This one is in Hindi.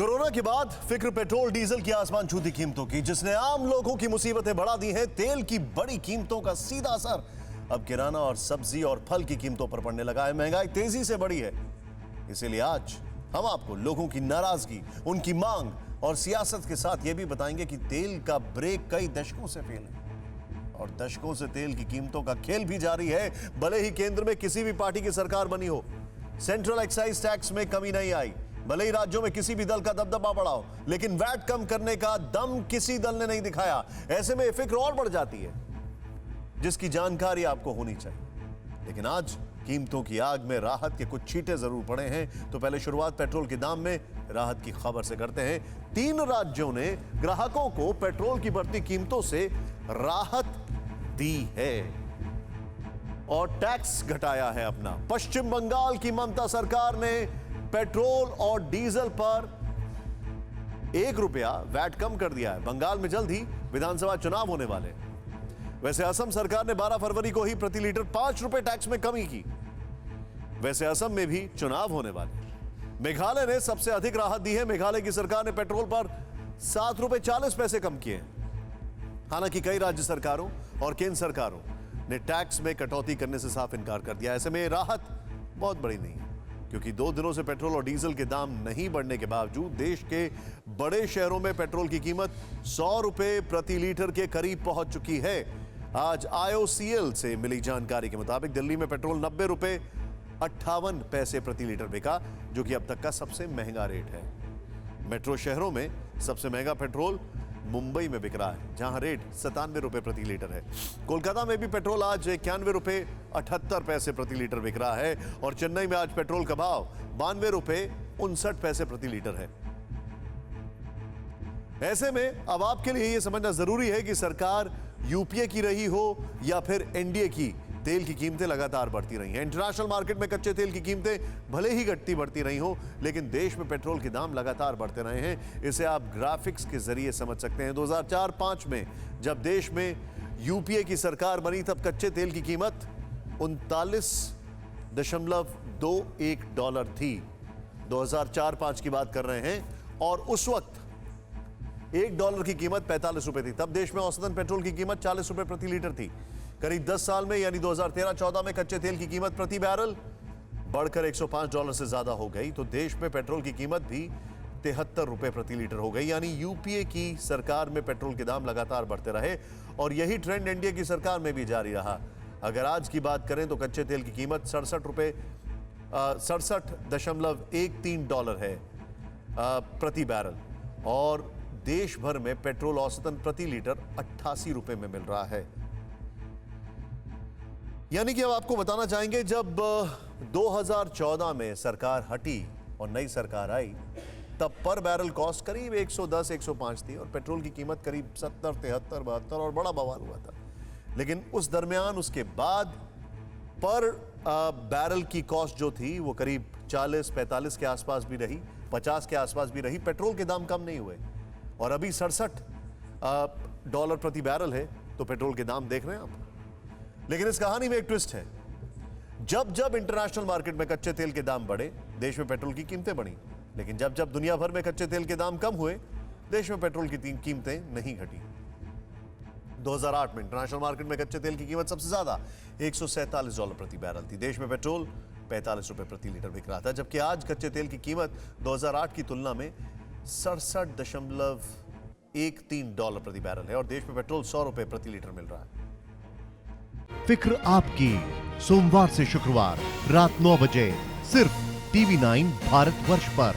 कोरोना के बाद फिक्र पेट्रोल डीजल की आसमान छूती कीमतों की, जिसने आम लोगों की मुसीबतें बढ़ा दी हैं। तेल की बड़ी कीमतों का सीधा असर अब किराना और सब्जी और फल की कीमतों पर पड़ने लगा है। महंगाई तेजी से बढ़ी है। इसीलिए आज हम आपको लोगों की नाराजगी, उनकी मांग और सियासत के साथ यह भी बताएंगे कि तेल का ब्रेक कई दशकों से फेल है और दशकों से तेल की कीमतों का खेल भी जारी है। भले ही केंद्र में किसी भी पार्टी की सरकार बनी हो, सेंट्रल एक्साइज टैक्स में कमी नहीं आई, भले ही राज्यों में किसी भी दल का दबदबा बढ़ा हो, लेकिन वैट कम करने का दम किसी दल ने नहीं दिखाया। ऐसे में फिक्र और बढ़ जाती है, जिसकी जानकारी आपको होनी चाहिए। लेकिन आज कीमतों की आग में राहत के कुछ छींटे जरूर पड़े हैं। तो पहले शुरुआत पेट्रोल के दाम में राहत की खबर से करते हैं। 3 राज्यों ने ग्राहकों को पेट्रोल की बढ़ती कीमतों से राहत दी है और टैक्स घटाया है अपना। पश्चिम बंगाल की ममता सरकार ने पेट्रोल और डीजल पर 1 रुपया वैट कम कर दिया है। बंगाल में जल्द ही विधानसभा चुनाव होने वाले हैं। वैसे असम सरकार ने 12 फरवरी को ही प्रति लीटर 5 रुपए टैक्स में कमी की। वैसे असम में भी चुनाव होने वाले। मेघालय ने सबसे अधिक राहत दी है। मेघालय की सरकार ने पेट्रोल पर 7 रुपए 40 पैसे कम किए। हालांकि कई राज्य सरकारों और केंद्र सरकारों ने टैक्स में कटौती करने से साफ इनकार कर दिया। ऐसे में राहत बहुत बड़ी नहीं है, क्योंकि 2 दिनों से पेट्रोल और डीजल के दाम नहीं बढ़ने के बावजूद देश के बड़े शहरों में पेट्रोल की कीमत 100 रुपए प्रति लीटर के करीब पहुंच चुकी है। आज IOCL से मिली जानकारी के मुताबिक दिल्ली में पेट्रोल 90 रुपए 58 पैसे प्रति लीटर बिका, जो कि अब तक का सबसे महंगा रेट है। मेट्रो शहरों में सबसे महंगा पेट्रोल मुंबई में बिक रहा है, जहां रेट 97 रुपए प्रति लीटर है। कोलकाता में भी पेट्रोल आज 91 रुपए 78 पैसे प्रति लीटर बिक रहा है और चेन्नई में आज पेट्रोल का भाव 92 रुपए 59 पैसे प्रति लीटर है। ऐसे में अब आपके लिए यह समझना जरूरी है कि सरकार यूपीए की रही हो या फिर एनडीए की, तेल की कीमतें लगातार बढ़ती रही हैं। इंटरनेशनल मार्केट में कच्चे तेल की कीमतें भले ही घटती बढ़ती रही हो, लेकिन देश में पेट्रोल के दाम लगातार बढ़ते रहे हैं। इसे आप ग्राफिक्स के जरिए समझ सकते हैं। 2004-05 में जब देश में यूपीए की सरकार बनी, तब कच्चे तेल की कीमत 39.21 डॉलर थी। 2004-05 की बात कर रहे हैं और उस वक्त $1 की कीमत 45 रुपए थी। तब देश में औसतन पेट्रोल की कीमत 40 रुपए प्रति लीटर थी। करीब 10 साल में यानी 2013-14 में कच्चे तेल की कीमत प्रति बैरल बढ़कर $105 से ज्यादा हो गई, तो देश में पेट्रोल की कीमत भी 73 रुपए प्रति लीटर हो गई। यानी यूपीए की सरकार में पेट्रोल के दाम लगातार बढ़ते रहे और यही ट्रेंड एनडीए की सरकार में भी जारी रहा। अगर आज की बात करें तो कच्चे तेल की कीमत 67.13 डॉलर है प्रति बैरल और देश भर में पेट्रोल औसतन प्रति लीटर 88 रुपए में मिल रहा है। यानी कि अब आपको बताना चाहेंगे, जब 2014 में सरकार हटी और नई सरकार आई, तब पर बैरल कॉस्ट करीब 110-105 थी और पेट्रोल की कीमत करीब 70, 73, 72 और बड़ा बवाल हुआ था। लेकिन उस दरमियान उसके बाद पर बैरल की कॉस्ट जो थी वो करीब 40-45 के आसपास भी रही, 50 के आसपास भी रही। पेट्रोल के दाम कम नहीं हुए और अभी 67 डॉलर प्रति बैरल है। तो पेट्रोल के दाम देख रहे हैं आप। लेकिन इस कहानी में एक ट्विस्ट है। जब जब इंटरनेशनल मार्केट में कच्चे तेल के दाम बढ़े, देश में पेट्रोल की कीमतें बढ़ी। लेकिन जब जब दुनिया भर में कच्चे तेल के दाम कम हुए, देश में पेट्रोल की कीमतें नहीं घटी। 2008 में इंटरनेशनल मार्केट में कच्चे तेल की कीमत सबसे ज्यादा $147 प्रति बैरल थी। देश में पेट्रोल 45 रुपए प्रति लीटर बिक रहा था, जबकि आज कच्चे तेल की कीमत 2008 की तुलना में 67.13 डॉलर प्रति बैरल है और देश में पेट्रोल 100 रुपए प्रति लीटर मिल रहा है। फिक्र आपकी, सोमवार से शुक्रवार रात 9 बजे सिर्फ TV9 भारतवर्ष पर।